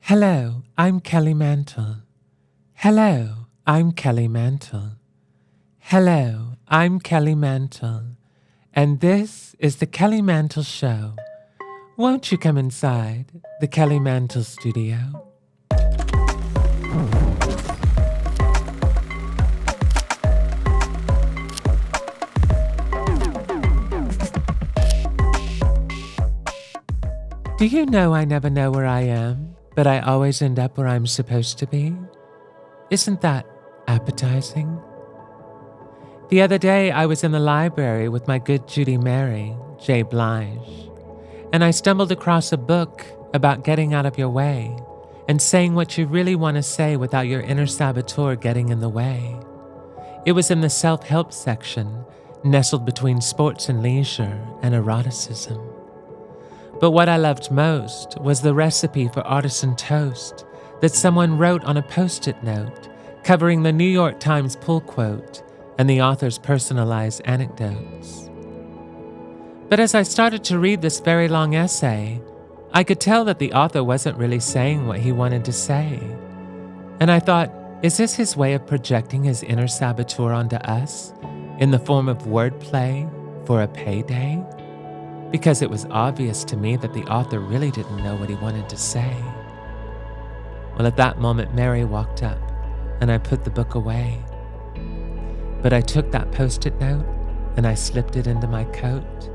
Hello, I'm Kelly Mantle. Hello, I'm Kelly Mantle. Hello, I'm Kelly Mantle. And this is the Kelly Mantle Show. Won't you come inside the Kelly Mantle studio? Do you know I never know where I am, but I always end up where I'm supposed to be? Isn't that appetizing? The other day, I was in the library with my good Judy Mary, J. Blige, and I stumbled across a book about getting out of your way and saying what you really want to say without your inner saboteur getting in the way. It was in the self-help section, nestled between sports and leisure and eroticism. But what I loved most was the recipe for artisan toast that someone wrote on a Post-it note, covering the New York Times pull quote and the author's personalized anecdotes. But as I started to read this very long essay, I could tell that the author wasn't really saying what he wanted to say. And I thought, is this his way of projecting his inner saboteur onto us in the form of wordplay for a payday? Because it was obvious to me that the author really didn't know what he wanted to say. Well, at that moment, Mary walked up, and I put the book away. But I took that Post-it note, and I slipped it into my coat,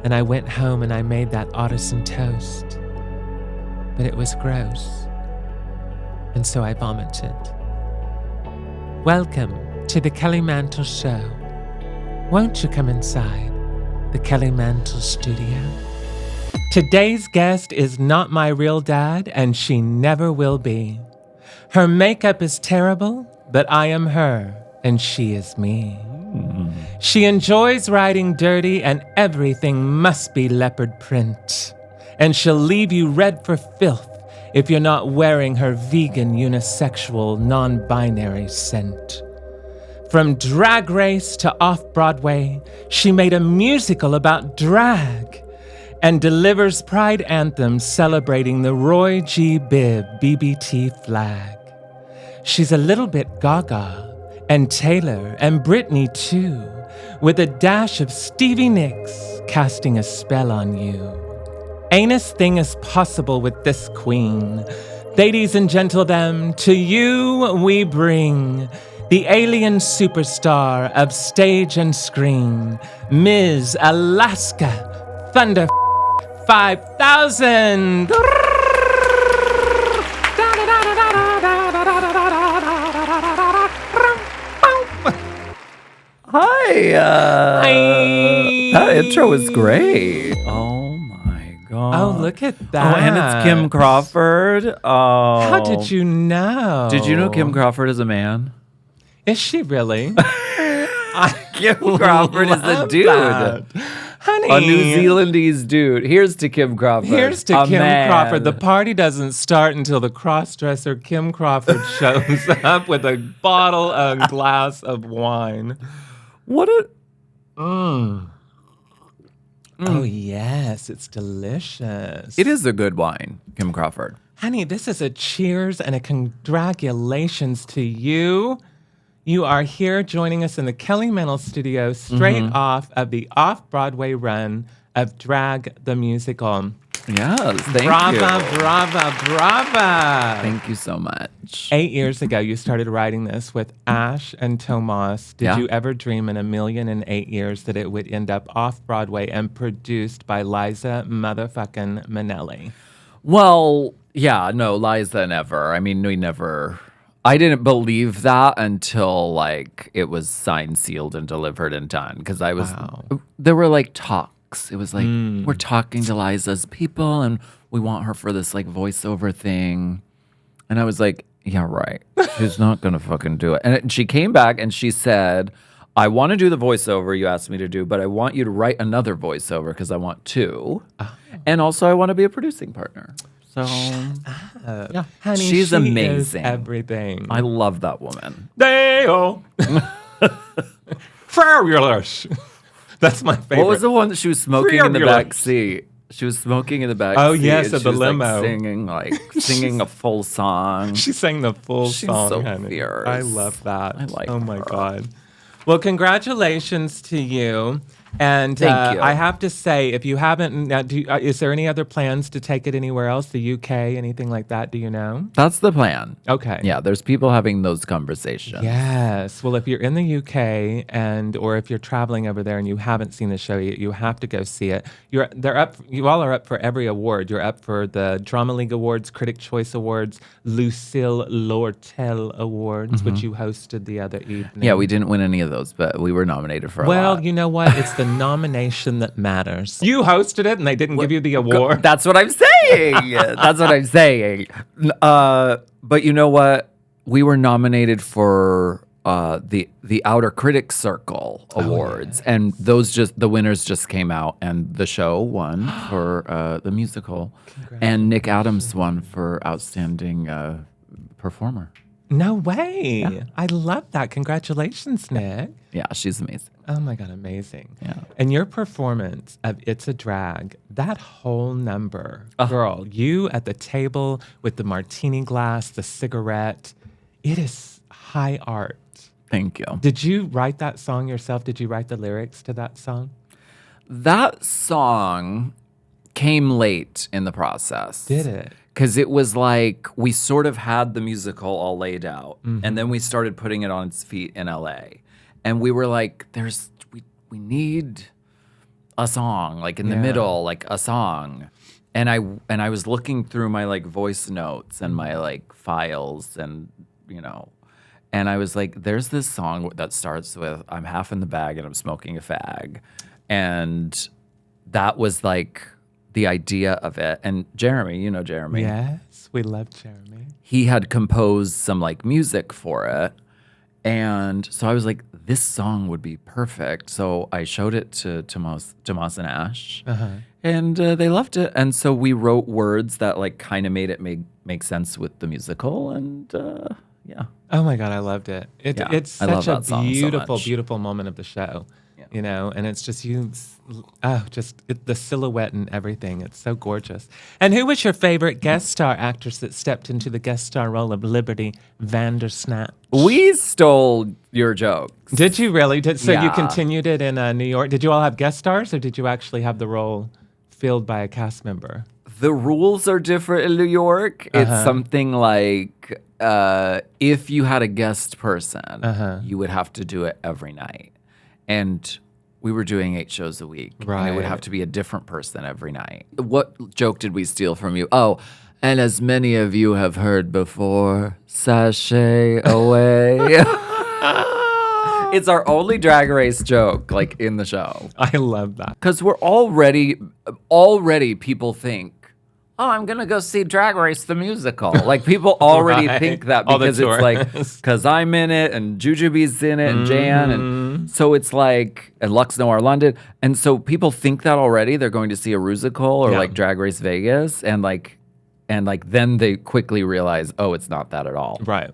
and I went home and I made that artisan toast. But it was gross, and so I vomited. Welcome to the Kelly Mantle Show. Won't you come inside the Kelly Mantle studio? Today's guest is not my real dad, and she never will be. Her makeup is terrible, but I am her, and she is me. She enjoys riding dirty, and everything must be leopard print. And she'll leave you red for filth if you're not wearing her vegan, unisexual, non-binary scent. From Drag Race to Off-Broadway, she made a musical about drag and delivers pride anthems celebrating the Roy G. Bibb BBT flag. She's a little bit Gaga and Taylor and Britney too, with a dash of Stevie Nicks casting a spell on you. Ain't thing is possible with this queen. Ladies and gentlemen, to you we bring the alien superstar of stage and screen, Ms. Alaska Thunder 5000. Hi. Hi. That intro was great. Oh my god. Oh, look at that. Oh, and it's Kim Crawford. Oh. How did you know? Did you know Kim Crawford is a man? Is she really? Kim Crawford is a dude. That. Honey. A New Zealandese dude. Here's to Kim Crawford. Here's to Kim man. Crawford. The party doesn't start until the crossdresser Kim Crawford shows up with a bottle and glass of wine. What a... Oh, yes. It's delicious. It is a good wine, Kim Crawford. Honey, this is a cheers and a congratulations to you. You are here joining us in the Kelly Mantle studio straight off of the off-Broadway run of Drag the Musical. Yes, thank you. Brava. Thank you so much. 8 years ago, you started writing this with Ash and Tomas. Did you ever dream in 1,008 years that it would end up off-Broadway and produced by Liza motherfucking Minnelli? Well, yeah, no, Liza never. I mean, we never... I didn't believe that until, like, it was signed, sealed, and delivered and done. Because I was... There were, like, talks. It was like, we're talking to Liza's people, and we want her for this, like, voiceover thing. And I was like, yeah, right. She's not going to fucking do it. And she came back, and she said, I want to do the voiceover you asked me to do, but I want you to write another voiceover because I want two. And also, I want to be a producing partner. So, Yeah, honey, she's amazing. Is everything. I love that woman. Dale. Fabulous. That's my favorite. What was the one that she was smoking in the back seat? She was smoking in the back. Oh, seat, yes, and at she the was, limo. Singing a full song. She sang the full She's song, so honey. fierce. I love that. I like Oh, my her. God. Well, congratulations to you. And Thank you. I have to say, if you haven't, is there any other plans to take it anywhere else? The UK, anything like that? Do you know? That's the plan. Okay. Yeah, there's people having those conversations. Yes. Well, if you're in the UK or if you're traveling over there and you haven't seen the show yet, you have to go see it. You all are up for every award. You're up for the Drama League Awards, Critic Choice Awards, Lucille Lortel Awards, which you hosted the other evening. Yeah, we didn't win any of those, but we were nominated for a lot. Well, you know what? It's the nomination that matters. You hosted it and they didn't give you the award. That's what I'm saying. That's what I'm saying. But you know what? We were nominated for the Outer Critics Circle Awards, and the winners just came out, and the show won for the musical, and Nick Adams won for outstanding performer. No way. Yeah. I love that. Congratulations, Nick. Yeah, she's amazing. Oh my God, amazing. Yeah. And your performance of It's a Drag, that whole number, girl, you at the table with the martini glass, the cigarette, it is high art. Thank you. Did you write that song yourself? Did you write the lyrics to that song? That song came late in the process. Did it? Because it was like we sort of had the musical all laid out, and then we started putting it on its feet in LA. And we were like, we need a song, like in the middle, like a song. And I was looking through my like voice notes and my like files and and I was like, there's this song that starts with I'm half in the bag and I'm smoking a fag. And that was like the idea of it. And Jeremy, you know Jeremy. Yes, we love Jeremy. He had composed some like music for it. And so I was like, this song would be perfect. So I showed it to Tomas and Ash, and they loved it. And so we wrote words that like kind of made it make sense with the musical. And yeah. Oh my God, I loved it. It's such a beautiful, beautiful moment of the show, and it's just the silhouette and everything. It's so gorgeous. And who was your favorite guest star actress that stepped into the guest star role of Liberty Vandersnatch? We stole your jokes. Did you really? So you Yeah. continued it in New York? Did you all have guest stars or did you actually have the role filled by a cast member? The rules are different in New York. It's something like if you had a guest person, you would have to do it every night. And we were doing 8 shows a week. Right. And it would have to be a different person every night. What joke did we steal from you? Oh, and as many of you have heard before, sashay away. It's our only Drag Race joke, like in the show. I love that. Because we're already people think, oh, I'm going to go see Drag Race the musical. Like people already think that All the because it's like, tourists. because I'm in it and Jujubee's in it and Jan. And so it's like, and Luxx, Noir, London. And so people think that already. They're going to see a musical or like Drag Race Vegas. And then they quickly realize, oh, it's not that at all. Right.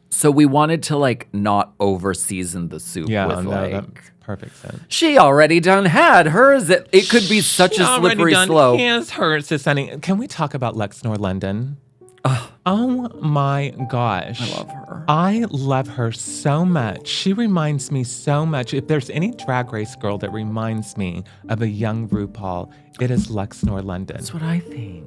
So we wanted to like not over season the soup Yeah, with no, like, that makes perfect sense. she already done had hers. It could be such a slippery slope. Here's hers, honey. Can we talk about Luxx Noir London? Oh my gosh. I love her. I love her so much. She reminds me so much. If there's any Drag Race girl that reminds me of a young RuPaul, it is Luxx Noir London. That's what I think.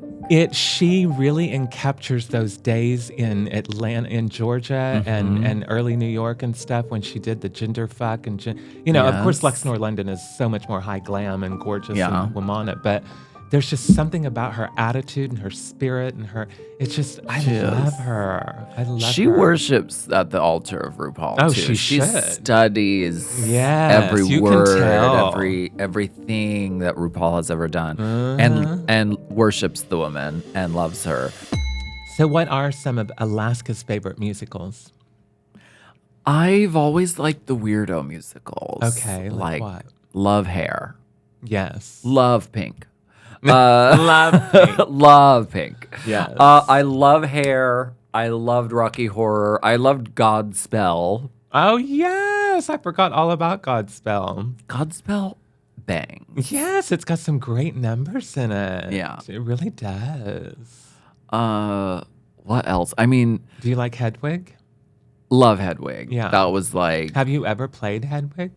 She really captures those days in Atlanta, in Georgia, and early New York and stuff when she did the gender fuck and of course Luxx Noir London is so much more high glam and gorgeous and womanic, but there's just something about her attitude and her spirit and it's just I love her. I love her. She worships at the altar of RuPaul. Oh, too. she should. Studies Yes, every you word, can tell. everything that RuPaul has ever done, and worships the woman and loves her. So what are some of Alaska's favorite musicals? I've always liked the weirdo musicals. Okay, like what? Love Hair, Yes. love Pink. Love Pink. Love Pink. Yes. I love Hair. I loved Rocky Horror. I loved Godspell. Oh, yes. I forgot all about Godspell. Godspell, bangs. Yes, it's got some great numbers in it. Yeah. It really does. What else? I mean, Do you like Hedwig? love Hedwig. Yeah. That was like, Have you ever played Hedwig?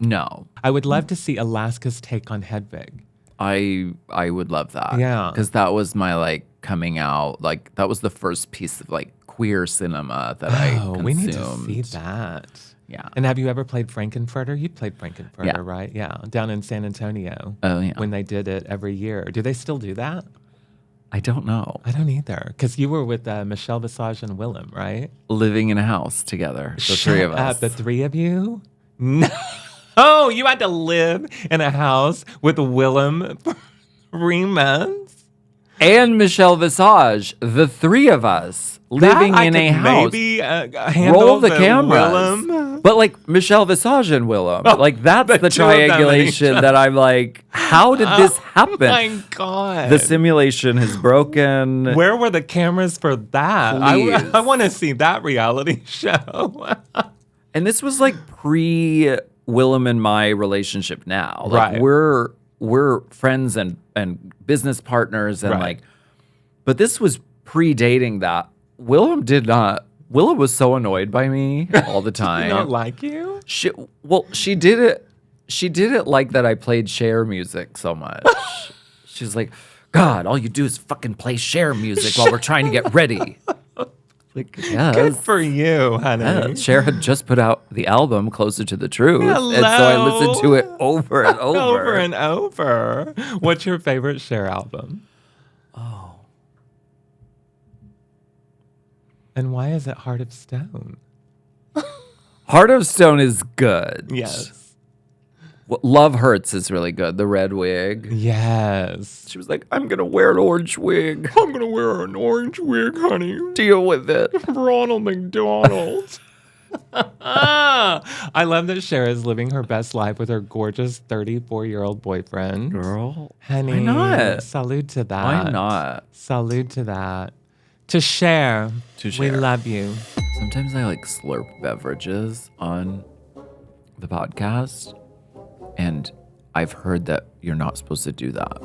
no. I would love to see Alaska's take on Hedwig. I would love that. Yeah. Because that was my like coming out. Like that was the first piece of like queer cinema that I consumed. We need to see that. Yeah. And have you ever played Frankenfurter? You played Frankenfurter, Yeah. right? Yeah. Down in San Antonio. Oh yeah. When they did it every year. Do they still do that? I don't know. I don't either. Because you were with Michelle Visage and Willem, right? Living in a house together. The three of us. The three of you? No. Oh, you had to live in a house with Willem for 3 months? And Michelle Visage. The three of us living in a house. Maybe Roll the cameras. Willem. But like Michelle Visage and Willem. Oh, like that's the two of them in triangulation each that I'm like, how did this happen? Oh my God. The simulation has broken. Where were the cameras for that? Please. I want to see that reality show. And this was like pre Willem and my relationship now. Like Right. we're friends and business partners and Right. like, but this was predating that. Willem was so annoyed by me all the time. Did he not like you? She did it. She did it like that I played Cher music so much. She's like, God, all you do is fucking play Cher music while we're trying to get ready. Like, yes. Good for you, honey. Yeah, Cher had just put out the album Closer to the Truth. Hello. And so I listened to it over and over. Over and over. What's your favorite Cher album? Oh. And why is it Heart of Stone? Heart of Stone is good. Yes. Love Hurts is really good. The red wig. Yes. She was like, I'm going to wear an orange wig. I'm going to wear an orange wig, honey. Deal with it. Ronald McDonald. I love that Cher is living her best life with her gorgeous 34-year-old boyfriend. Girl. Honey. Why not? Salute to that. Why not? Salute to that. To Cher. To We Cher. love you. Sometimes I like slurp beverages on the podcast. And I've heard that you're not supposed to do that.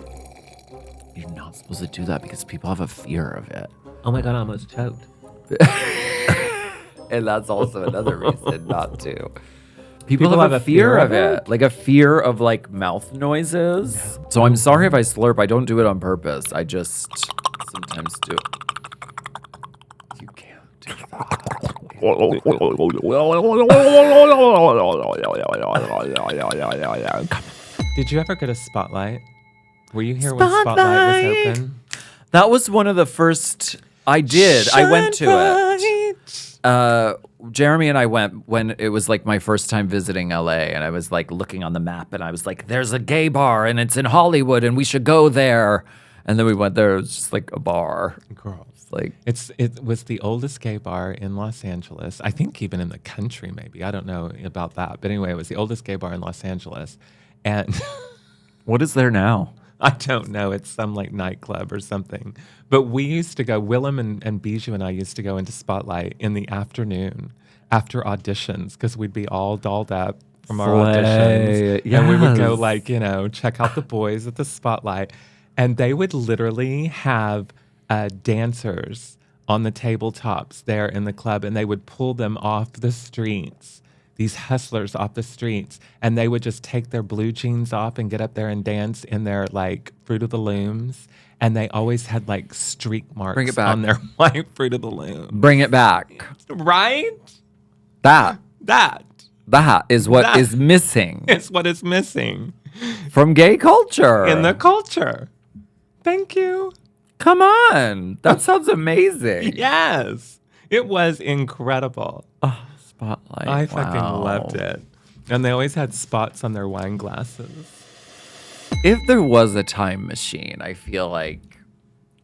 You're not supposed to do that because people have a fear of it. Oh my God, I almost choked. And that's also another reason not to. People have a fear of it. Like a fear of like mouth noises. Yeah. So I'm sorry if I slurp. I don't do it on purpose. I just sometimes do. You can't do that. Did you ever go to Spotlight? Were you here when Spotlight was open? That was one of the first. I did. I went to it. Jeremy and I went when it was like my first time visiting LA, and I was like looking on the map, and I was like, "There's a gay bar, and it's in Hollywood, and we should go there." And then we went there. It was just like a bar. Girls. Like it was the oldest gay bar in Los Angeles. I think even in the country, maybe. I don't know about that. But anyway, it was the oldest gay bar in Los Angeles. And what is there now? I don't know. It's some like nightclub or something. But we used to go, Willem and Bijou and I used to go into Spotlight in the afternoon after auditions because we'd be all dolled up from our auditions. Yes. And we would go like, check out the boys at the Spotlight. And they would literally have dancers on the tabletops there in the club, and they would pull them off the streets, these hustlers off the streets, and they would just take their blue jeans off and get up there and dance in their like Fruit of the Looms. And they always had like streak marks on their white Fruit of the Loom. Bring it back. Right? That is what is missing. It's what is missing. From gay culture. In the culture. Thank you. Come on. That sounds amazing. Yes. It was incredible. Oh, Spotlight. I fucking loved it. And they always had spots on their wine glasses. If there was a time machine, I feel like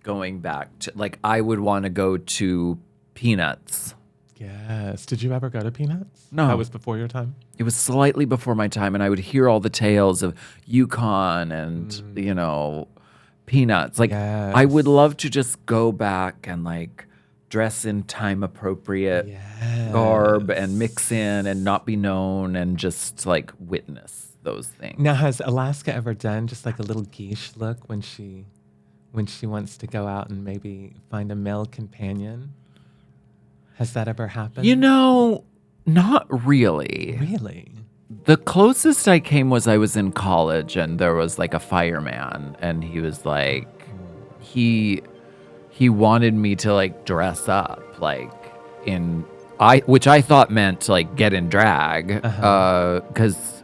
going back to, like, I would want to go to Peanuts. Yes. Did you ever go to Peanuts? No. That was before your time? It was slightly before my time, and I would hear all the tales of Yukon and, Peanuts. Like, yes. I would love to just go back and, like, dress in time-appropriate garb and mix in and not be known and just, like, witness those things. Now, has Alaska ever done just like a little geesh look when she wants to go out and maybe find a male companion? Has that ever happened? You know, not really. Really? The closest I came was I was in college and there was like a fireman and he was like, he wanted me to like dress up like which I thought meant to like get in drag, because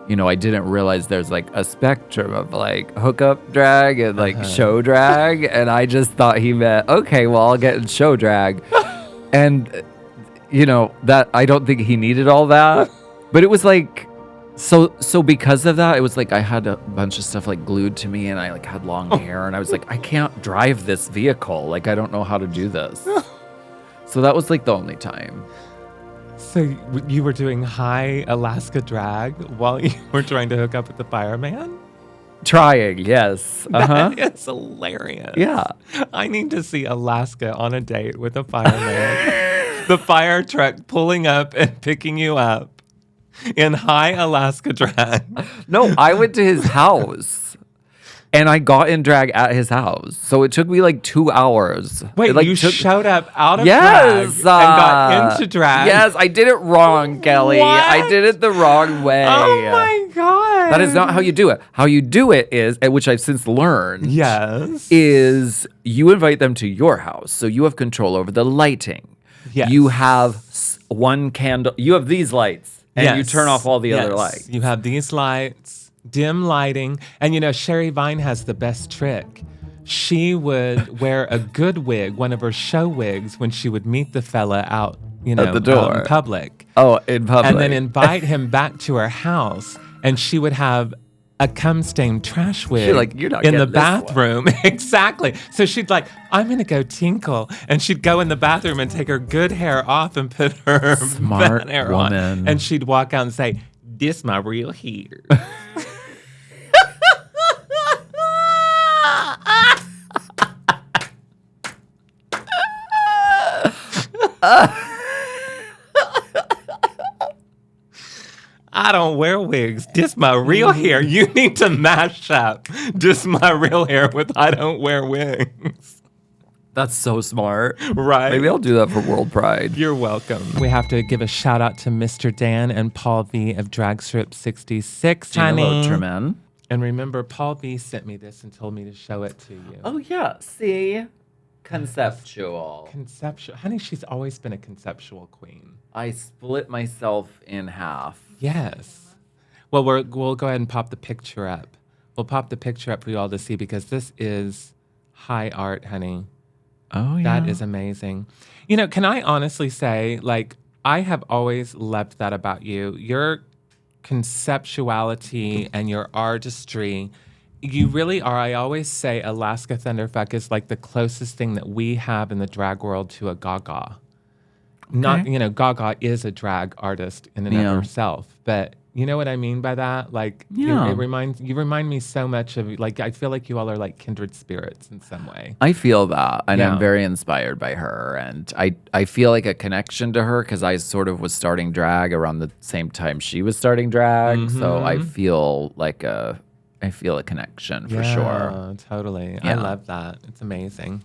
you know I didn't realize there's like a spectrum of like hookup drag and like show drag, and I just thought he meant okay, well I'll get in show drag, and you know that I don't think he needed all that, but it was like so because of that it was like I had a bunch of stuff like glued to me and I like had long hair and I was like I can't drive this vehicle, like I don't know how to do this. So that was like the only time. So you were doing high Alaska drag while you were trying to hook up with the fireman? Trying, yes. That is hilarious. Yeah. I need to see Alaska on a date with a fireman. The fire truck pulling up and picking you up in high Alaska drag. No, I went to his house. And I got in drag at his house. So it took me like 2 hours. Wait, like, you showed up out of drag and got into drag? Yes, I did it wrong, Kelly. What? I did it the wrong way. Oh my God. That is not how you do it. How you do it is, which I've since learned, is you invite them to your house. So you have control over the lighting. Yes. You have one candle. You have these lights. And you turn off all the other lights. You have these lights. Dim lighting. And you know, Sherry Vine has the best trick. She would wear a good wig, one of her show wigs, when she would meet the fella out, you know, at the door. Out in public. Oh, in public. And then invite him back to her house. And she would have a cum-stained trash wig like, you're not in the getting this bathroom. Exactly. So she'd like, I'm going to go tinkle. And she'd go in the bathroom and take her good hair off and put her smart bad hair woman on. And she'd walk out and say, this my real hair. I don't wear wigs. This my real hair. You need to mash up this my real hair with I don't wear wigs. That's so smart. Right. Maybe I'll do that for World Pride. You're welcome. We have to give a shout out to Mr. Dan and Paul V of Drag Strip 66. Hello, Tremen. And remember, Paul V sent me this and told me to show it to you. Oh, yeah. See? Conceptual. Conceptual. Honey, she's always been a conceptual queen. I split myself in half. Yes. Well, we'll go ahead and pop the picture up. We'll pop the picture up for you all to see because this is high art, honey. Oh, yeah. That is amazing. You know, can I honestly say, like, I have always loved that about you. Your conceptuality and your artistry, you really are. I always say Alaska Thunderfuck is like the closest thing that we have in the drag world to a Gaga. Not, you know, Gaga is a drag artist in and of herself, but you know what I mean by that? Like, you remind me so much of, like, I feel like you all are like kindred spirits in some way. I feel that, and I'm very inspired by her, and I feel like a connection to her because I sort of was starting drag around the same time she was starting drag, so I feel like a connection for sure. Totally. Yeah. I love that. It's amazing.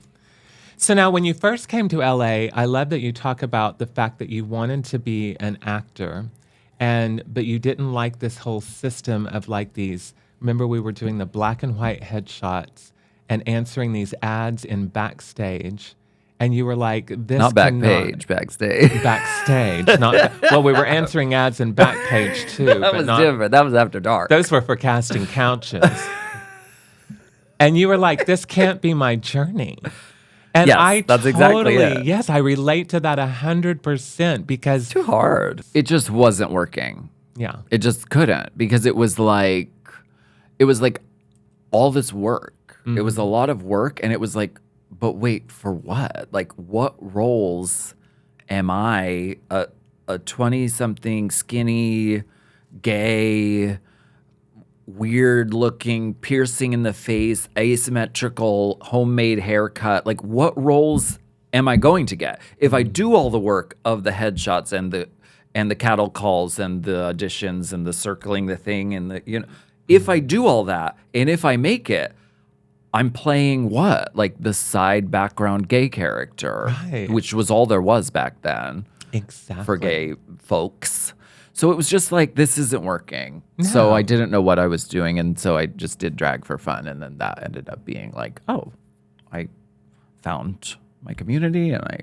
So now when you first came to LA, I love that you talk about the fact that you wanted to be an actor, but you didn't like this whole system of like these, remember we were doing the black and white headshots and answering these ads in backstage. And you were like, this not Backpage, backstage. Backstage. Well, we were answering ads in Backpage too. That was different. That was after dark. Those were for casting couches. And you were like, this can't be my journey. And yes, that's exactly it. Yes, I relate to that 100% because it's too hard. It just wasn't working. Yeah. It just couldn't because it was like all this work. It was a lot of work and it was like, but wait, for what? Like, what roles am I? A 20-something, skinny, gay, weird-looking, piercing in the face, asymmetrical, homemade haircut. Like, what roles am I going to get if I do all the work of the headshots and the cattle calls and the auditions and the circling the thing and the if I do all that and if I make it, I'm playing what? Like the side background gay character, which was all there was back then. Exactly. For gay folks. So it was just like, this isn't working. No. So I didn't know what I was doing. And so I just did drag for fun. And then that ended up being like, oh, I found my community and I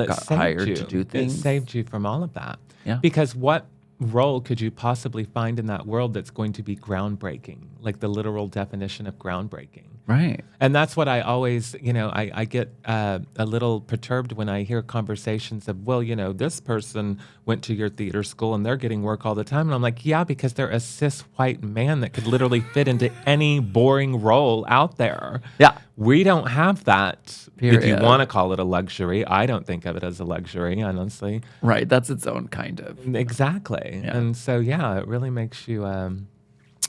got hired to do things. It saved you from all of that. Yeah. Because what role could you possibly find in that world that's going to be groundbreaking? Like the literal definition of groundbreaking. Right. And that's what I always, I get a little perturbed when I hear conversations of, well, this person went to your theater school and they're getting work all the time. And I'm like, yeah, because they're a cis white man that could literally fit into any boring role out there. Yeah. We don't have that. Period. If you want to call it a luxury, I don't think of it as a luxury, honestly. Right. That's its own kind of. Exactly. Yeah. And so, it really makes you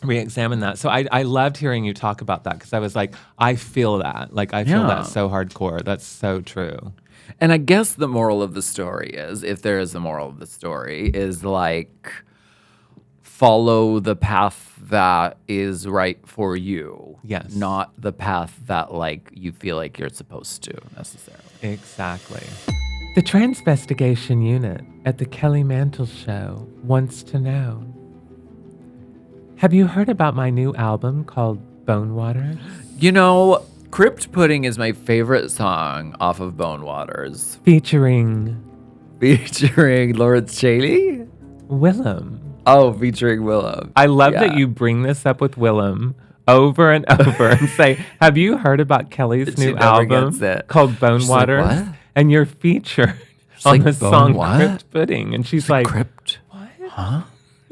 re-examine that. So I loved hearing you talk about that because I was like, I feel that. Like, I feel that so hardcore. That's so true. And I guess the moral of the story is, if there is a moral of the story, is like, follow the path that is right for you. Yes. Not the path that, like, you feel like you're supposed to, necessarily. Exactly. The Transvestigation Unit at the Kelly Mantle Show wants to know, have you heard about my new album called Bonewaters? Crypt Pudding is my favorite song off of Bonewaters. Featuring Lawrence Cheney? Willem. Oh, featuring Willem. I love that you bring this up with Willem over and over and say, have you heard about Kelly's new album called Bonewaters? Like, what? And you're featured on the song Crypt Pudding. And she's like, Crypt? What? Huh?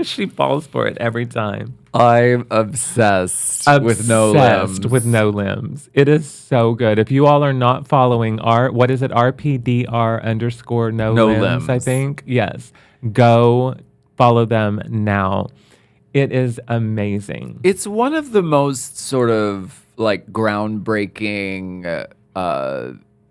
She falls for it every time. I'm obsessed with no limbs. With no limbs. It is so good. If you all are not following what is it? RPDR_ no limbs, I think. Yes. Go follow them now. It is amazing. It's one of the most sort of like groundbreaking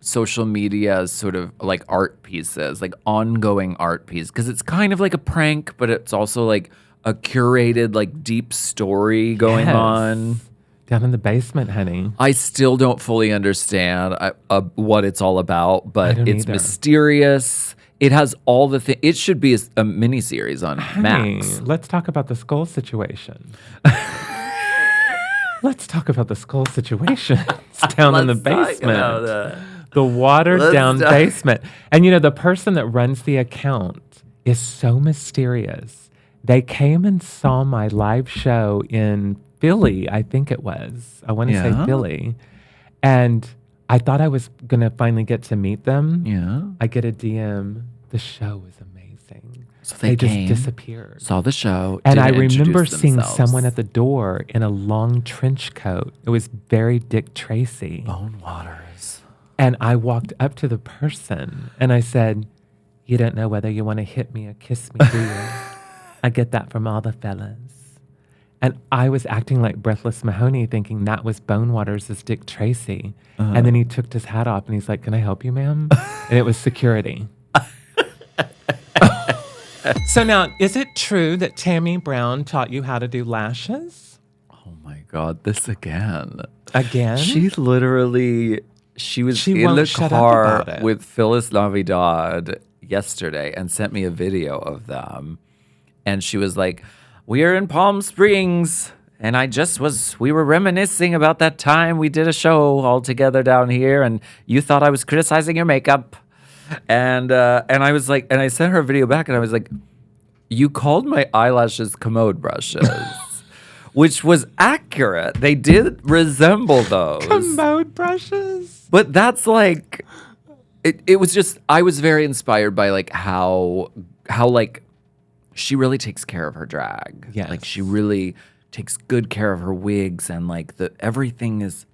social media sort of like art pieces, like ongoing art piece, because it's kind of like a prank, but it's also like a curated like deep story going on. Down in the basement, honey. I still don't fully understand what it's all about, but it's either. Mysterious. It has all the things. It should be a miniseries on Max. Let's talk about the skull situation. Let's talk about the skull situation. It's down in the basement. The watered down basement. And the person that runs the account is so mysterious. They came and saw my live show in Philly, I think it was. I want to say Philly. And I thought I was going to finally get to meet them. Yeah. I get a DM. The show was amazing. So they came, just disappeared. Saw the show. And I remember seeing someone at the door in a long trench coat. It was very Dick Tracy. Bonewaters. And I walked up to the person and I said, you don't know whether you want to hit me or kiss me, do you? I get that from all the fellas. And I was acting like Breathless Mahoney, thinking that was Bonewaters as Dick Tracy. And then he took his hat off and he's like, can I help you, ma'am? And it was security. So now, is it true that Tammy Brown taught you how to do lashes? Oh my God, this again. Again? She was in the car with Phyllis Navidad yesterday and sent me a video of them. And she was like, we're in Palm Springs. And we were reminiscing about that time we did a show all together down here. And you thought I was criticizing your makeup. And I was like, and I sent her a video back and I was like, you called my eyelashes commode brushes. Which was accurate. They did resemble those. Commode brushes? But that's like, it was just, I was very inspired by like how like she really takes care of her drag. Yes. Like she really takes good care of her wigs and like everything is,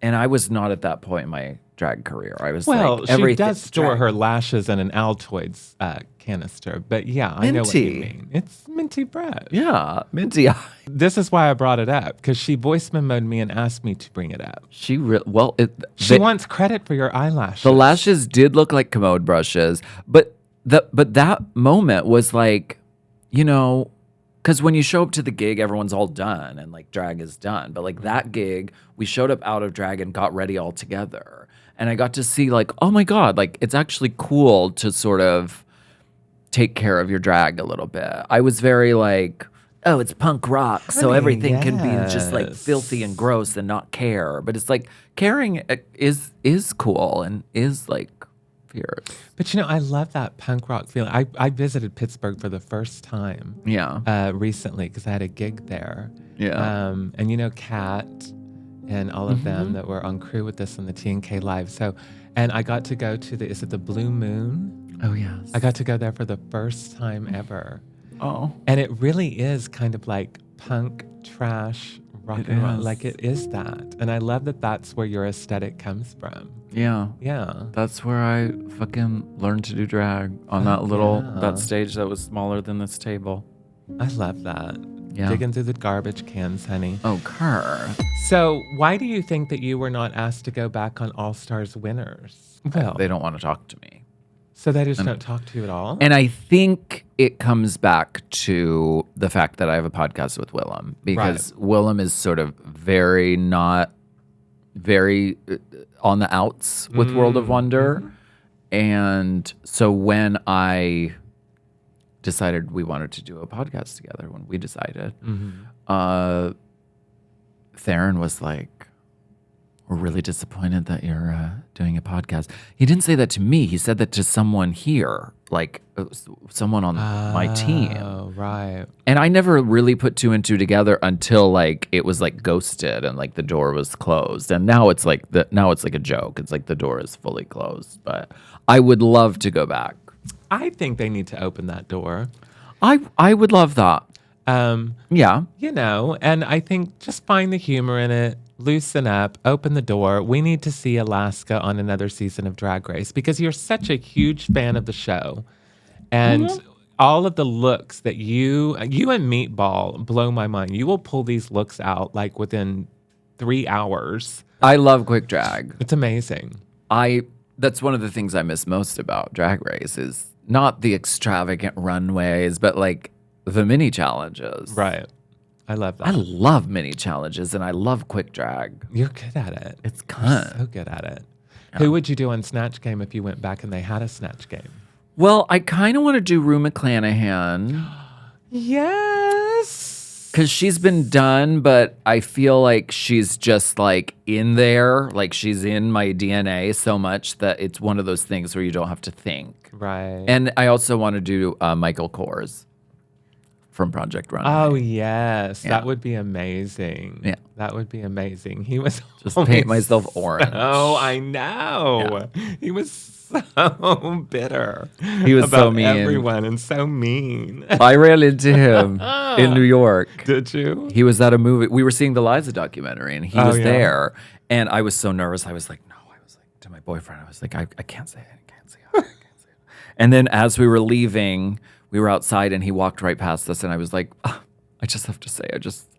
and I was not at that point in my drag career. I was like, she does store her lashes in an Altoids canister, but yeah, I know what you mean. It's minty bread. Yeah, minty. This is why I brought it up, because she voice memoed me and asked me to bring it up. She wants credit for your eyelashes. The lashes did look like commode brushes, but but that moment was like, because when you show up to the gig, everyone's all done and like drag is done. But like that gig, we showed up out of drag and got ready all together. And I got to see like, oh my God, like it's actually cool to sort of take care of your drag a little bit. I was very like, oh, it's punk rock, so everything can be just like filthy and gross and not care. But it's like caring is cool and is like fierce. But I love that punk rock feeling. I visited Pittsburgh for the first time. Yeah. Recently because I had a gig there. Yeah. And Kat and all of them that were on crew with us on the TNK Live. So, and I got to go to is it the Blue Moon? Oh yes. I got to go there for the first time ever. Oh. And it really is kind of like punk, trash, rock and roll. Like it is that. And I love that that's where your aesthetic comes from. Yeah. Yeah. That's where I fucking learned to do drag on that stage that was smaller than this table. I love that. Yeah. Digging through the garbage cans, honey. Oh, Kerr. So why do you think that you were not asked to go back on All Stars Winners? Well, they don't want to talk to me. So they just don't talk to you at all? And I think it comes back to the fact that I have a podcast with Willem. Because Willem is sort of very on the outs with World of Wonder. And so when I decided we wanted to do a podcast together, when we decided, Theron was like, we're really disappointed that you're doing a podcast. He didn't say that to me. He said that to someone here, like someone on my team. Oh, right. And I never really put two and two together until like it was like ghosted and like the door was closed. And now it's like a joke. It's like the door is fully closed. But I would love to go back. I think they need to open that door. I would love that. Yeah. And I think just find the humor in it. Loosen up, open the door. We need to see Alaska on another season of Drag Race because you're such a huge fan of the show. And all of the looks that you and Meatball blow my mind. You will pull these looks out like within 3 hours. I love quick drag. It's amazing. That's one of the things I miss most about Drag Race is not the extravagant runways, but like the mini challenges. Right. I love that. I love mini challenges and I love quick drag. You're good at it. It's fun. So good at it. Yeah. Who would you do on Snatch Game if you went back and they had a Snatch Game? Well, I kind of want to do Rue McClanahan. Yes. Because she's been done, but I feel like she's just like in there. Like she's in my DNA so much that it's one of those things where you don't have to think. Right. And I also want to do Michael Kors from Project Runway. Oh, yes. Yeah. That would be amazing. Yeah. That would be amazing. He was just paint myself orange. Oh, I know. Yeah. He was so bitter. He was about so mean. Everyone and so mean. I ran into him in New York. Did you? He was at a movie. We were seeing the Liza documentary and he was there. And I was so nervous. I was like, no. I was like to my boyfriend, I was like, I can't say it. I can't say it. And then as we were leaving, we were outside and he walked right past us and I was like, oh, I just have to say,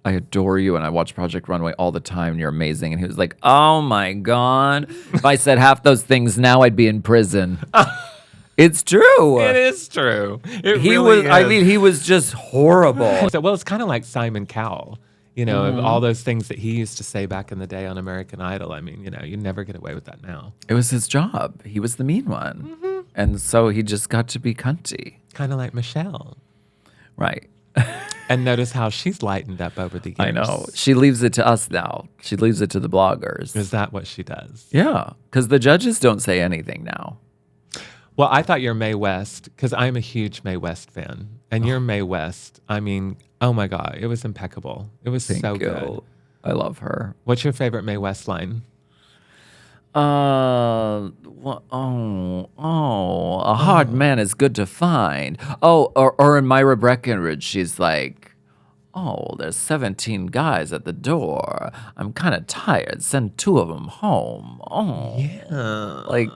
I adore you and I watch Project Runway all the time and you're amazing. And he was like, oh my God. If I said half those things now, I'd be in prison. It's true. It is true. He was just horrible. So, well, it's kind of like Simon Cowell, of all those things that he used to say back in the day on American Idol. I mean, you never get away with that now. It was his job. He was the mean one. Mm-hmm. And so he just got to be cunty. Kind of like Michelle. Right. And notice how she's lightened up over the years. I know. She leaves it to us now. She leaves it to the bloggers. Is that what she does? Yeah. Because the judges don't say anything now. Well, I thought you're Mae West because I'm a huge Mae West fan. And you're Mae West. I mean, oh my God. It was impeccable. It was so good. I love her. What's your favorite Mae West line? A hard man is good to find. Oh, or in Myra Breckenridge, she's like, oh, there's 17 guys at the door. I'm kind of tired. Send 2 of them home. Oh. Yeah. Like,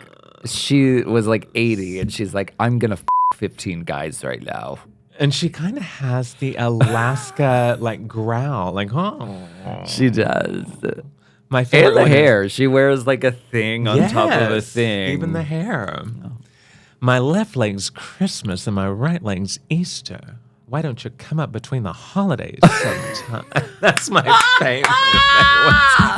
she was like 80, and she's like, I'm going to 15 guys right now. And she kind of has the Alaska, like, growl. Like, oh. She does. My favorite and the hair. She wears like a thing on top of a thing. Even the hair. My left leg's Christmas and my right leg's Easter. Why don't you come up between the holidays sometime? That's my favorite.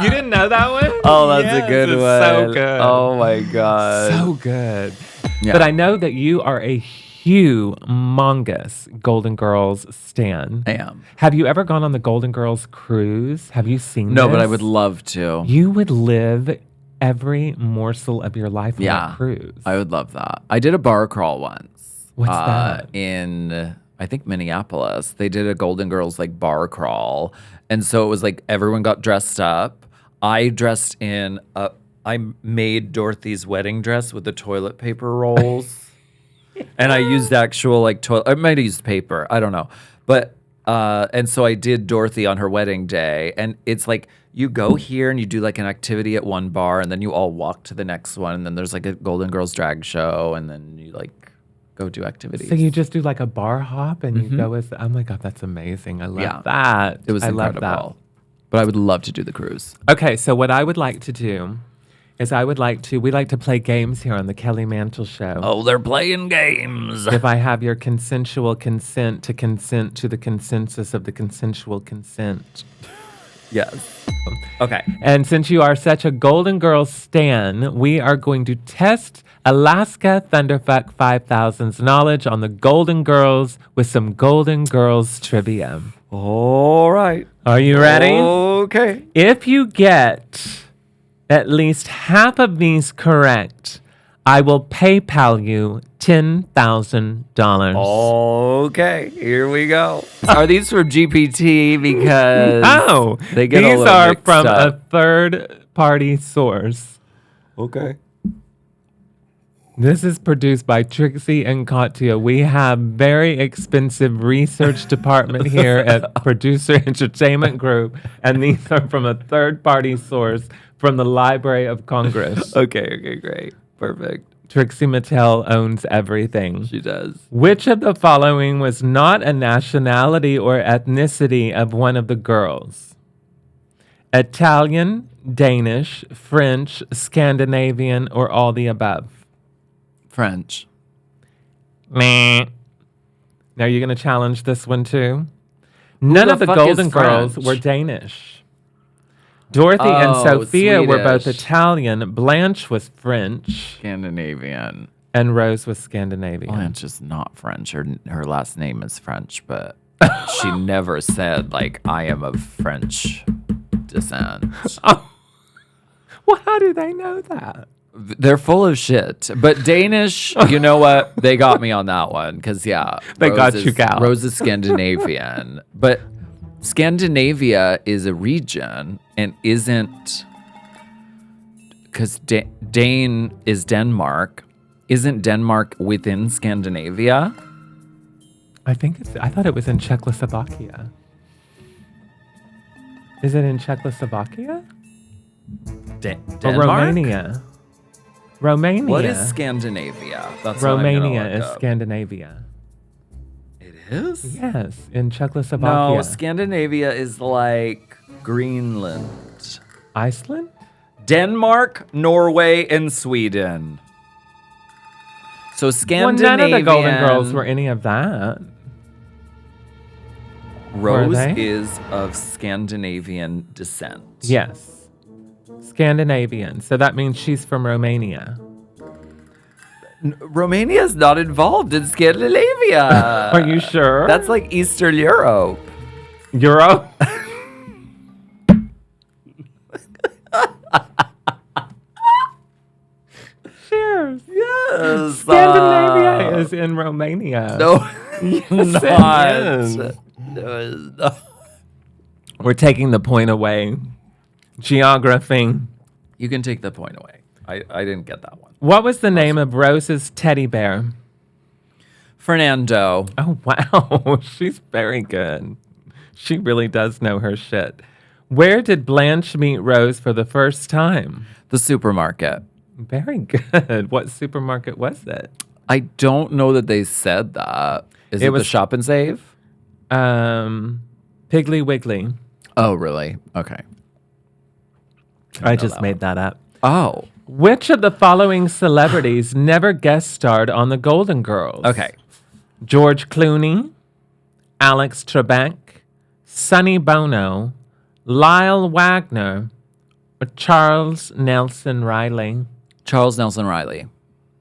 You didn't know that one? Oh, that's a good one. So good. Oh my God. So good. Yeah. But I know that you are a humongous Golden Girls stan. I am. Have you ever gone on the Golden Girls cruise? Have you seen No, this? but I would love to. You would live every morsel of your life on that cruise. I would love that. I did a bar crawl once. What's that? In, I think, Minneapolis. They did a Golden Girls like bar crawl. And so it was like everyone got dressed up. I dressed in I made Dorothy's wedding dress with the toilet paper rolls. And I used actual like toilet. I might have used paper. I don't know. But and so I did Dorothy on her wedding day. And it's like you go here and you do like an activity at one bar, and then you all walk to the next one. And then there's like a Golden Girls drag show, and then you like go do activities. So you just do like a bar hop and you go as, oh my God, that's amazing. I love that. It was incredible. Love that. But I would love to do the cruise. Okay, so what I would like to do is we like to play games here on the Kelly Mantle Show. Oh, they're playing games. If I have your consensual consent to the consensus of the consensual consent. Yes. Okay. And since you are such a Golden Girls stan, we are going to test Alaska Thunderfuck 5000's knowledge on the Golden Girls with some Golden Girls trivia. All right. Are you ready? Okay. If you get at least half of these correct, I will PayPal you $10,000. Okay, here we go. Are these from GPT? Because No, they get these a little are mixed from up. a third-party source. Okay. This is produced by Trixie and Katya. We have very expensive research department here at Producer Entertainment Group, and these are from a third-party source from the Library of Congress. Okay, great. Perfect. Trixie Mattel owns everything. She does. Which of the following was not a nationality or ethnicity of one of the girls? Italian, Danish, French, Scandinavian, or all the above? French. Meh. Now you're going to challenge this one too? None the of the fuck Golden is Girls French? were Danish. Dorothy and Sophia were both Swedish. Italian. Blanche was French. Scandinavian. And Rose was Scandinavian. Blanche is not French. Her last name is French, but she never said, like, I am of French descent. Oh. Well, how do they know that? They're full of shit. But Danish, you know what? They got me on that one. Because, yeah. They got you, gal. Rose is Scandinavian. But Scandinavia is a region and isn't... Because Dane is Denmark. Isn't Denmark within Scandinavia? I thought it was in Czechoslovakia. Is it in Czechoslovakia? Denmark? Or Romania? Romania. What is Scandinavia? That's what I'm Romania gonna is look up. Scandinavia. It is? Yes, in Czechoslovakia. No, Scandinavia is like Greenland. Iceland? Denmark, Norway, and Sweden. So Well, Scandinavian... none of the Golden Girls were any of that. Rose Were they? is of Scandinavian descent. Yes. Scandinavian. So that means she's from Romania. Romania is not involved in Scandinavia. Are you sure? That's like Eastern Europe. Euro? Cheers. Yes. Scandinavia is in Romania. No, Yes, not. it is. No, it's not. We're taking the point away. Geography. You can take the point away. I didn't get that one. What was the name of Rose's teddy bear? Fernando. Oh, wow. She's very good. She really does know her shit. Where did Blanche meet Rose for the first time? The supermarket. Very good. What supermarket was it? I don't know that they said that. Is it the Shop and Save? Piggly Wiggly. Oh, really? Okay. I just made that up. Oh. Which of the following celebrities never guest starred on The Golden Girls? Okay. George Clooney, Alex Trebek, Sonny Bono, Lyle Wagner, or Charles Nelson Riley? Charles Nelson Riley.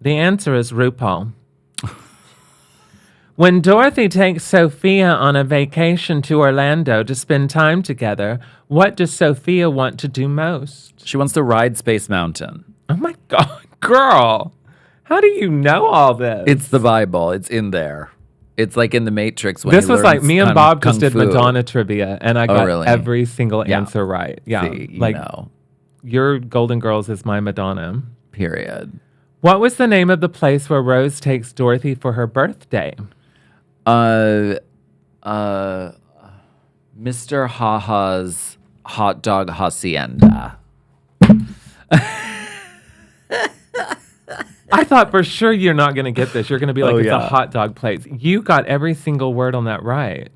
The answer is RuPaul. When Dorothy takes Sophia on a vacation to Orlando to spend time together, what does Sophia want to do most? She wants to ride Space Mountain. Oh my God, girl. How do you know all this? It's the Bible. It's in there. It's like in the Matrix. When This was like me and Bob just did Kung Fu. Madonna trivia, and I got really? every single answer right. Yeah. See, you like know. your Golden Girls is my Madonna. Period. What was the name of the place where Rose takes Dorothy for her birthday? Mr. Haha's Hot Dog Hacienda. I thought for sure you're not going to get this. You're going to be like, it's a yeah. hot dog place. You got every single word on that right.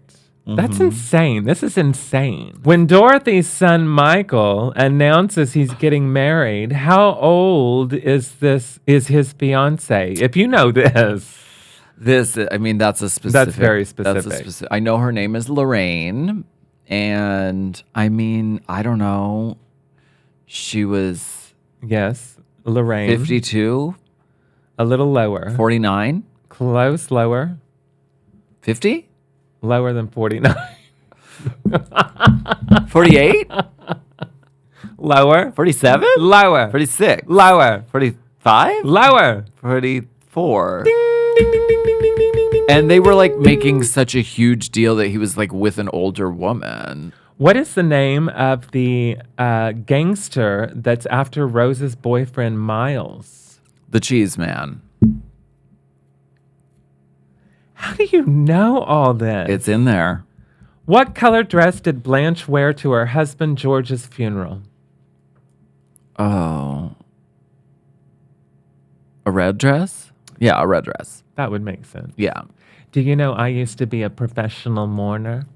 That's insane. This is insane. When Dorothy's son Michael announces he's getting married, how old is his fiance? If you know this. That's a specific. That's very specific. I know her name is Lorraine, and I don't know. She was Yes, Lorraine. 52, A little lower. 49, Close, lower. 50, Lower than 49. 48, Lower. 47, Lower. 46, Lower. 45, Lower. 44. Ding, ding, ding, ding, ding, ding, ding, ding. And they were like making such a huge deal that he was like with an older woman. What is the name of the gangster that's after Rose's boyfriend, Miles? The Cheese Man. How do you know all this? It's in there. What color dress did Blanche wear to her husband George's funeral? Oh. A red dress? Yeah, a red dress. That would make sense. Yeah. Do you know I used to be a professional mourner?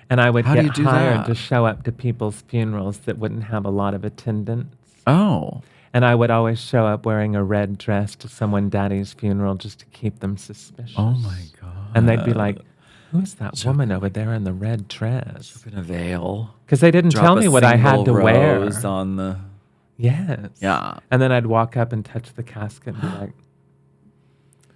And I would How do get you do hired that? to show up to people's funerals that wouldn't have a lot of attendance. Oh. And I would always show up wearing a red dress to someone daddy's funeral just to keep them suspicious. Oh my God. And they'd be like, who's that woman over there in the red dress? In a veil. Because they didn't tell me what I had to wear. Rose on the. Yes. Yeah. And then I'd walk up and touch the casket and be like,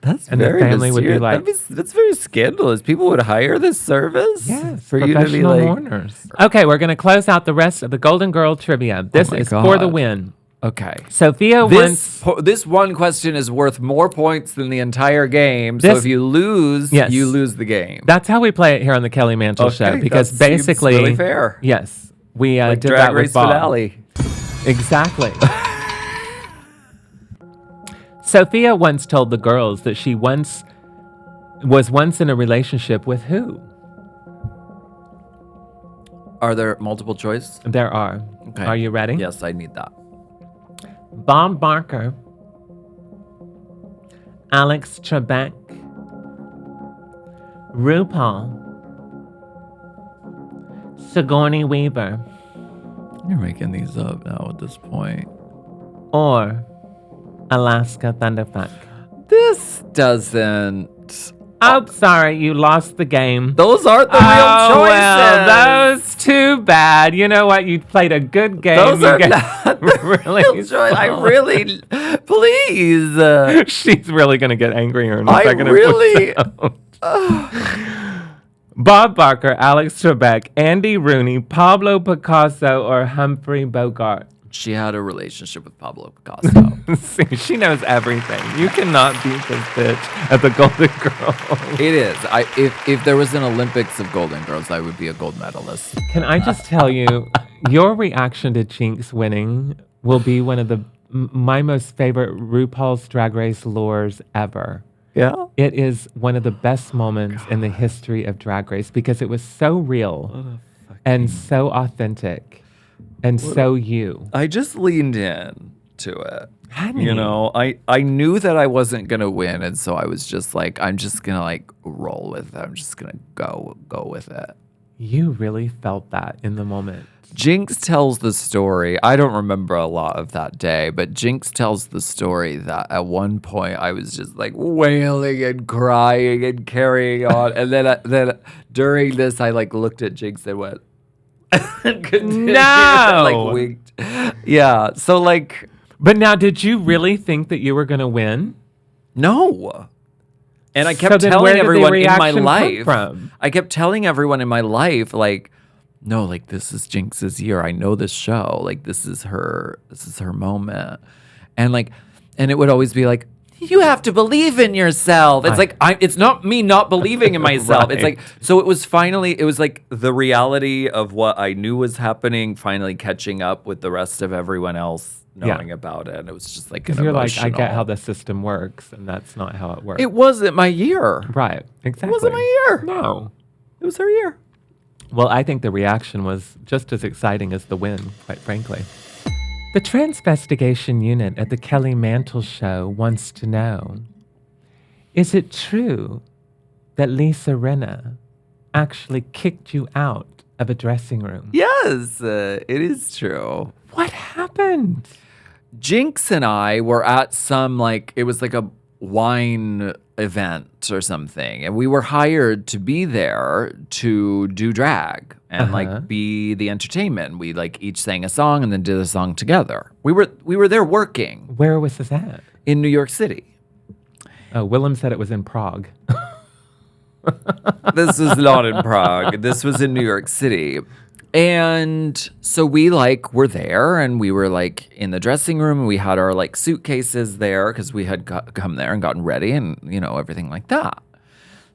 That's and the very family would be mysterious. like, that's very scandalous. People would hire this service? yes, For you to be professional like. mourners. Okay, we're going to close out the rest of the Golden Girl trivia. This my is for the God. win. Okay. Sophia once... This one question is worth more points than the entire game. So This- if you lose, Yes. you lose the game. That's how we play it here on the Kelly Mantle Show. Because that seems basically... really fair. Yes. We Like did Drag that with Race Bob. finale. Exactly. Sophia once told the girls that she was once in a relationship with who? Are there multiple choice? There are. Okay. Are you ready? Yes, I need that. Bob Barker, Alex Trebek, RuPaul, Sigourney Weaver, You're making these up now at this point. or Alaska Thunderfuck. This doesn't. Oh, sorry, you lost the game. Those aren't the real choices. Well, those too bad. You know what? You played a good game. Those You are get- not the really real choice. I really, please. She's really going to get angrier in a I second. really- Bob Barker, Alex Trebek, Andy Rooney, Pablo Picasso, or Humphrey Bogart? She had a relationship with Pablo Picasso. See, she knows everything. You cannot beat this bitch at the Golden Girl. It is. If there was an Olympics of Golden Girls, I would be a gold medalist. Can I just tell you, your reaction to Jinx winning will be one of my most favorite RuPaul's Drag Race lures ever. Yeah. It is one of the best moments in the history of Drag Race because it was so real and so authentic and so you. I just leaned in to it. Honey. You know, I knew that I wasn't gonna win, and so I was just like, I'm just gonna like roll with it. I'm just gonna go with it. You really felt that in the moment. Jinx tells the story. I don't remember a lot of that day, but Jinx tells the story that at one point I was just like wailing and crying and carrying on. And then during this, I like looked at Jinx and went, no, like winked. Yeah. So like, but now, did you really think that you were going to win? No. And I kept telling everyone in my life. From? I kept telling everyone in my life, like, no, like this is Jinx's year. I know this show. Like this is her moment. And like, and it would always be like, you have to believe in yourself. It's it's not me not believing in myself. Right. It's like, so it was like the reality of what I knew was happening, finally catching up with the rest of everyone else knowing about it. And it was just like, you're like, I get how the system works, and that's not how it works. It wasn't my year. Right. Exactly. It wasn't my year. No. It was her year. Well, I think the reaction was just as exciting as the win, quite frankly. The Transvestigation Unit at the Kelly Mantle Show wants to know, is it true that Lisa Rinna actually kicked you out of a dressing room? Yes, it is true. What happened? Jinx and I were at some, it was like a wine event or something, and we were hired to be there to do drag and be the entertainment. We each sang a song and then did a song together. We were there working. Where was this at? In New York City. Oh, Willem said it was in Prague. This was not in Prague. This was in New York City. And so we were there, and we were in the dressing room, and we had our suitcases there because we had come there and gotten ready and everything like that.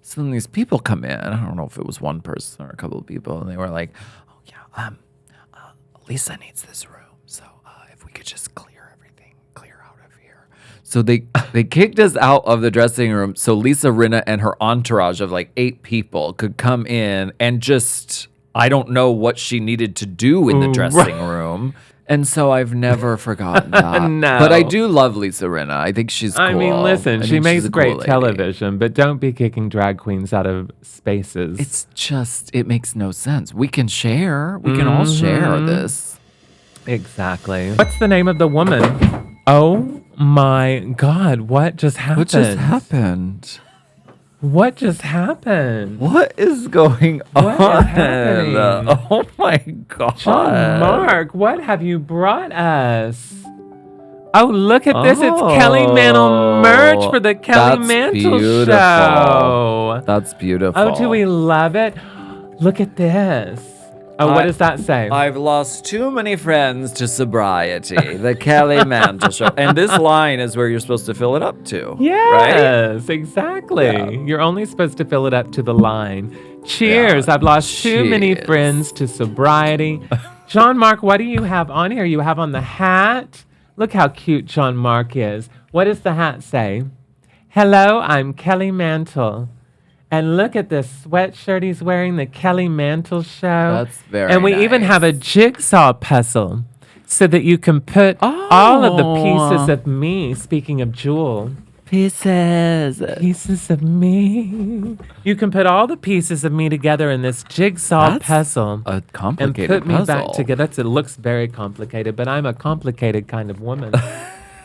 So then these people come in. I don't know if it was one person or a couple of people, and they were like, "Oh yeah, Lisa needs this room, so if we could just clear out of here." So they kicked us out of the dressing room so Lisa Rinna and her entourage of 8 people could come in and just. I don't know what she needed to do in the dressing room. And so I've never forgotten that. No. But I do love Lisa Rinna. I think she's cool. I mean, listen, she makes great television, but don't be kicking drag queens out of spaces. It's just, it makes no sense. We can share. We can all share this. Exactly. What's the name of the woman? Oh my God, what just happened? What just happened? What just happened? What is going on? What is happening? Oh my God. John Mark, what have you brought us? Oh, look at this. It's Kelly Mantle merch for the Kelly Mantle Show. That's beautiful. Oh, do we love it? Look at this. Oh, what does that say? I've lost too many friends to sobriety. The Kelly Mantle Show. And this line is where you're supposed to fill it up to. Yes, right? Exactly. Yeah. You're only supposed to fill it up to the line. Cheers. Yeah. I've lost too many friends to sobriety. John Mark, what do you have on here? You have on the hat. Look how cute John Mark is. What does the hat say? Hello, I'm Kelly Mantle. And look at this sweatshirt he's wearing, the Kelly Mantle Show. That's very And we nice. even have a jigsaw puzzle so that you can put all of the pieces of me, speaking of Jewel. Pieces of me. You can put all the pieces of me together in this jigsaw puzzle. A complicated and put me puzzle. back together. It looks very complicated, but I'm a complicated kind of woman.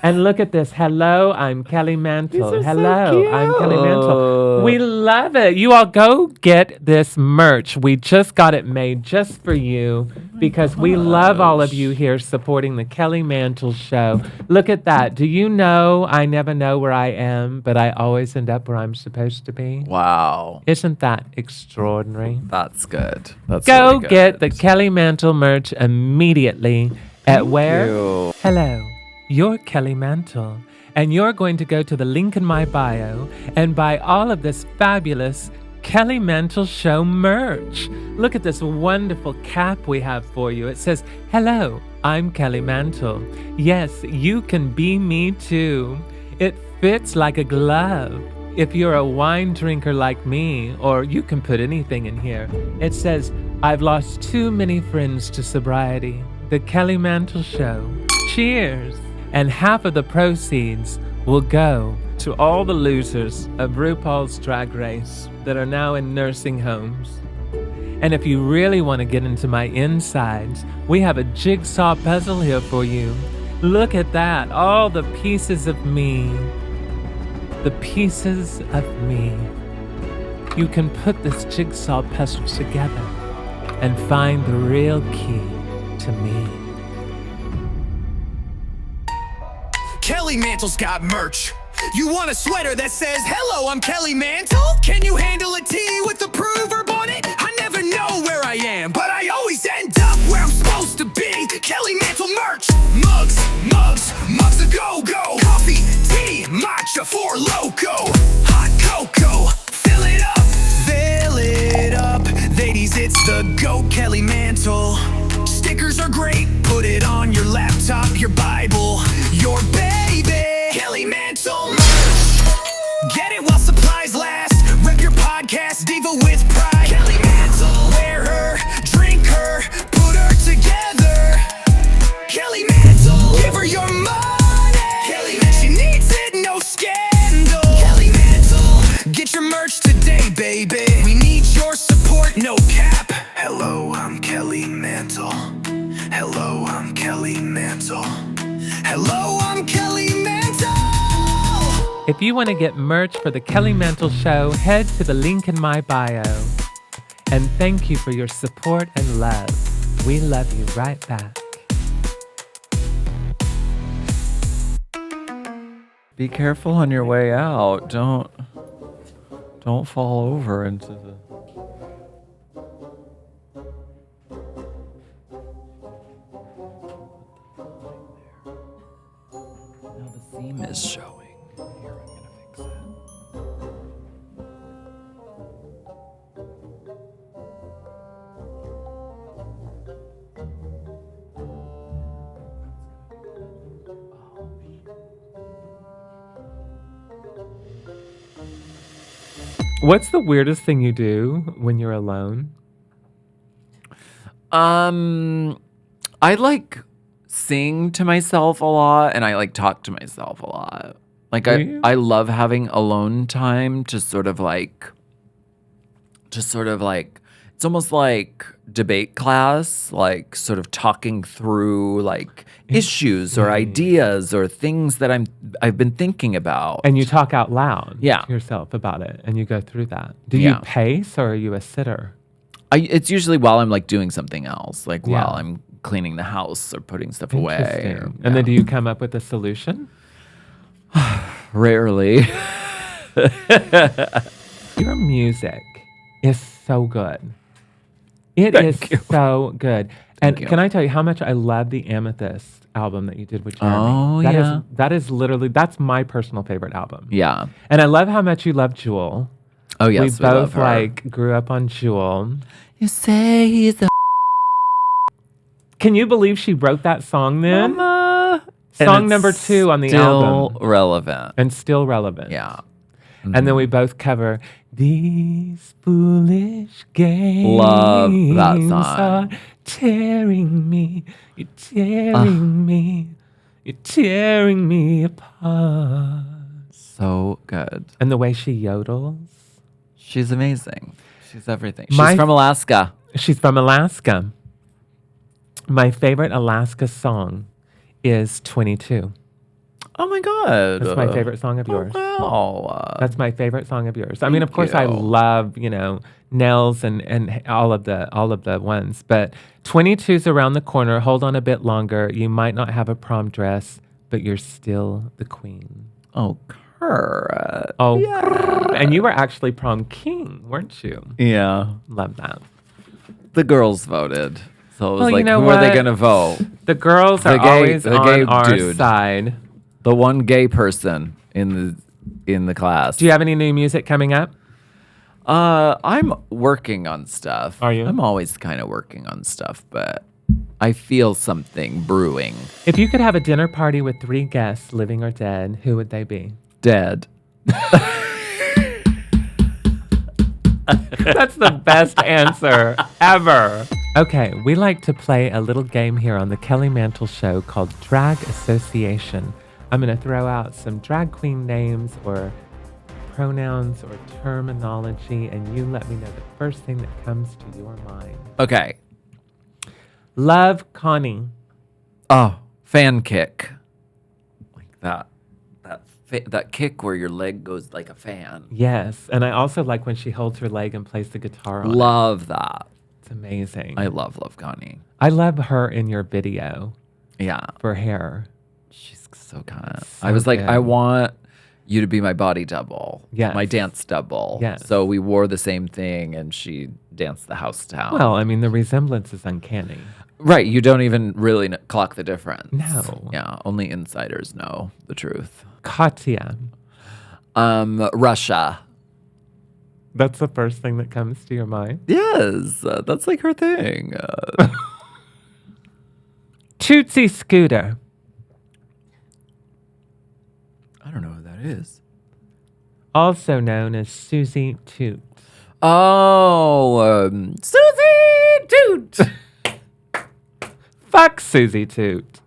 And look at this. Hello, I'm Kelly Mantle. Hello, I'm Kelly Mantle. We love it. You all go get this merch. We just got it made just for you because we love all of you here supporting the Kelly Mantle Show. Look at that. Do you know I never know where I am, but I always end up where I'm supposed to be? Wow. Isn't that extraordinary? That's good. That's go really good. Get the Kelly Mantle merch immediately at where? You. Hello. You're Kelly Mantle, and you're going to go to the link in my bio and buy all of this fabulous Kelly Mantle Show merch. Look at this wonderful cap we have for you. It says, hello, I'm Kelly Mantle. Yes, you can be me too. It fits like a glove. If you're a wine drinker like me, or you can put anything in here, it says, I've lost too many friends to sobriety. The Kelly Mantle Show. Cheers. And half of the proceeds will go to all the losers of RuPaul's Drag Race that are now in nursing homes. And if you really want to get into my insides, we have a jigsaw puzzle here for you. Look at that, all the pieces of me. The pieces of me. You can put this jigsaw puzzle together and find the real key to me. Kelly Mantle's got merch. You want a sweater that says, "Hello, I'm Kelly Mantle"? Can you handle a tee with a proverb on it? I never know where I am, but I always end up where I'm supposed to be. Kelly Mantle merch. Mugs a go-go. Coffee, tea, matcha, for loco. Hot cocoa, fill it up. Ladies, it's the GOAT Kelly Mantle. Stickers are great. Put it on your laptop, your Bible, your baby. Kelly Mantle merch. Get it while supplies last. Rep your podcast, diva with pride. Kelly Mantle. Wear her, drink her, put her together. Kelly Mantle. Give her your money. Kelly Mantle. She needs it, no scandal. Kelly Mantle. Get your merch today, baby. We need your support, no cap. Hello, I'm Kelly Mantle. Hello, I'm Kelly Mantle. Hello, I'm Kelly Mantle. If you want to get merch for the Kelly Mantle Show, head to the link in my bio. And thank you for your support and love. We love you right back. Be careful on your way out. Don't fall over into the... Now the seam is showing. Here, I'm gonna fix it. What's the weirdest thing you do when you're alone? I like sing to myself a lot, and I like talk to myself a lot. Like I love having alone time to sort of like it's almost like debate class, like sort of talking through like issues or ideas or things that I've been thinking about. And you talk out loud to yourself about it, and you go through that. Do you pace, or are you a sitter? It's usually while I'm like doing something else, like while I'm cleaning the house or putting stuff away. And then do you come up with a solution? Rarely. Your music is so good. It is so good. And can I tell you how much I love the Amethyst album that you did with Jeremy? Oh, that is literally, that's my personal favorite album. Yeah. And I love how much you love Jewel. Oh, yes, we both like grew up on Jewel. You say he's a... Can you believe she wrote that song then? Mama. Song number 2 on the album. Still relevant. And still relevant. Yeah. Mm-hmm. And then we both cover These Foolish Games. Love that song. Are tearing me. You're tearing me. You're tearing me apart. So good. And the way she yodels. She's amazing. She's everything. She's from Alaska. She's from Alaska. My favorite Alaska song is 22. Oh my God. That's my favorite song of yours. Oh, wow. That's my favorite song of yours. I mean, of course, I love, Nels and all of the ones. But 22's around the corner. Hold on a bit longer. You might not have a prom dress, but you're still the queen. Oh, Kurt. Oh, yeah. And you were actually prom king, weren't you? Yeah. Love that. The girls voted. So it was like, who are they going to vote? The girls are always on our side. The one gay person in the class. Do you have any new music coming up? I'm working on stuff. Are you? I'm always kind of working on stuff, but I feel something brewing. If you could have a dinner party with 3 guests, living or dead, who would they be? Dead. That's the best answer ever. Okay, we like to play a little game here on the Kelly Mantle Show called Drag Association. I'm going to throw out some drag queen names or pronouns or terminology, and you let me know the first thing that comes to your mind. Okay. Love Connie. Oh, fan kick. Like that kick where your leg goes like a fan. Yes, and I also like when she holds her leg and plays the guitar on Love that. It's amazing. I love Connie. I love her in your video Yeah. for Hair. She's so kind. So I was like, good. I want you to be my body double. Yes. My dance double. Yes. So we wore the same thing and she danced the house down. Well, I mean, the resemblance is uncanny. Right. You don't even really clock the difference. No. Yeah. Only insiders know the truth. Katya. Russia. That's the first thing that comes to your mind. Yes. That's like her thing. Tootsie Scooter. I don't know who that is. Also known as Susie Toot. Oh, Susie Toot. Fuck Susie Toot.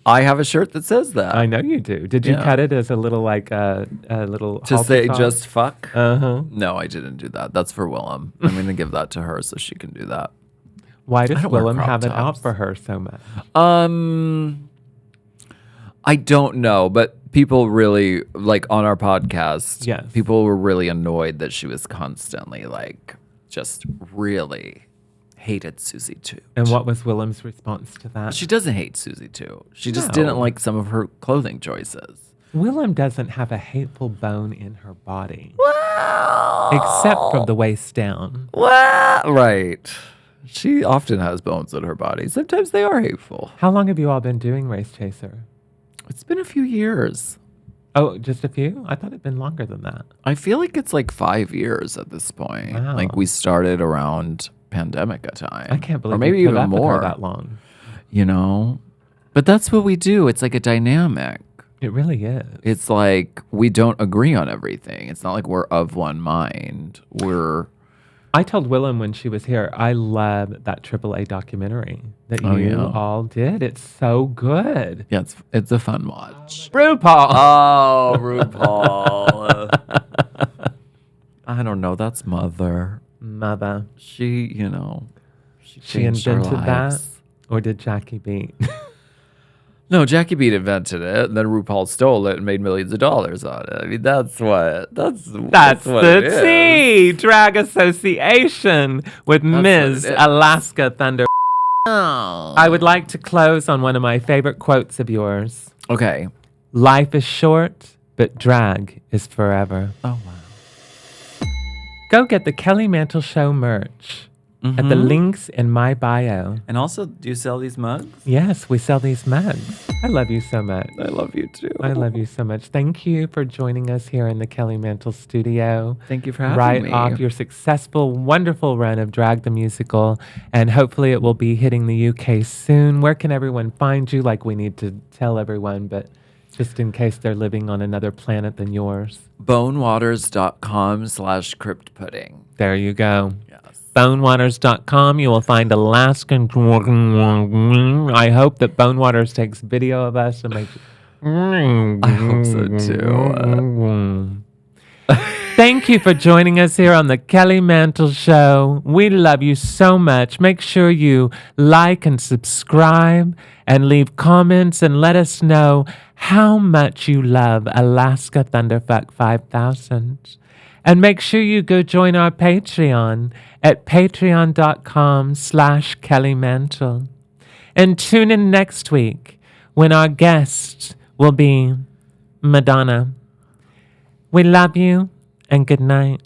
I have a shirt that says that. I know you do. Did you Yeah. cut it as a little a little To halter say top? just fuck? Uh-huh. No, I didn't do that. That's for Willem. I'm going to give that to her so she can do that. Why I does don't wear Willem crop have it out tops. for her so much? I don't know, but people really, like on our podcast, Yes. people were really annoyed that she was constantly like, just really hated Susie Toot. And what was Willem's response to that? She doesn't hate Susie Toot. She just No. didn't like some of her clothing choices. Willem doesn't have a hateful bone in her body. Well, Except from the waist down. well, right. She often has bones in her body. Sometimes they are hateful. How long have you all been doing Race Chaser? It's been a few years. Oh, just a few? I thought it'd been longer than that. I feel like it's like 5 years at this point. Wow. Like we started around pandemic time. I can't believe or maybe you put even up with her more. that long. You know, but that's what we do. It's like a dynamic. It really is. It's like we don't agree on everything. It's not like we're of one mind. I told Willem when she was here, I love that AAA documentary that Oh, you yeah. all did. It's so good. Yeah, it's a fun watch. RuPaul. Oh, RuPaul. I don't know. That's Mother. Mother. She She changed our invented that? lives. Or did Jackie Beat? No, Jackie Beat invented it, and then RuPaul stole it and made millions of dollars on it. I mean, that's what That's what the it is. T. Drag Association with Ms. what it is. Alaska Thunder. Oh. I would like to close on one of my favorite quotes of yours. Okay. Life is short, but drag is forever. Oh wow. Go get the Kelly Mantle Show merch at the links in my bio. And also, do you sell these mugs? Yes, we sell these mugs. I love you so much. I love you too. I love you so much. Thank you for joining us here in the Kelly Mantle studio. Thank you for having Right me. off your successful, wonderful run of Drag the Musical. And hopefully it will be hitting the UK soon. Where can everyone find you? Like we need to tell everyone, but just in case they're living on another planet than yours. Bonewaters.com/crypt pudding. There you go. Yes. Bonewaters.com. You will find Alaskan. I hope that Bonewaters takes video of us and makes. I hope so too. Thank you for joining us here on the Kelly Mantle Show. We love you so much. Make sure you like and subscribe and leave comments and let us know how much you love Alaska Thunderfuck 5000. And make sure you go join our Patreon at patreon.com/Kelly Mantle. And tune in next week when our guest will be Madonna. We love you and good night.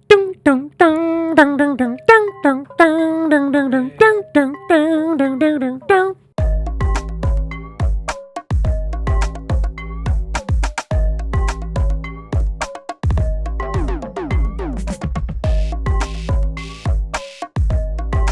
Dun, dun, dun, dun, dun, dun, dun, dun, dun, dun, dun, dun.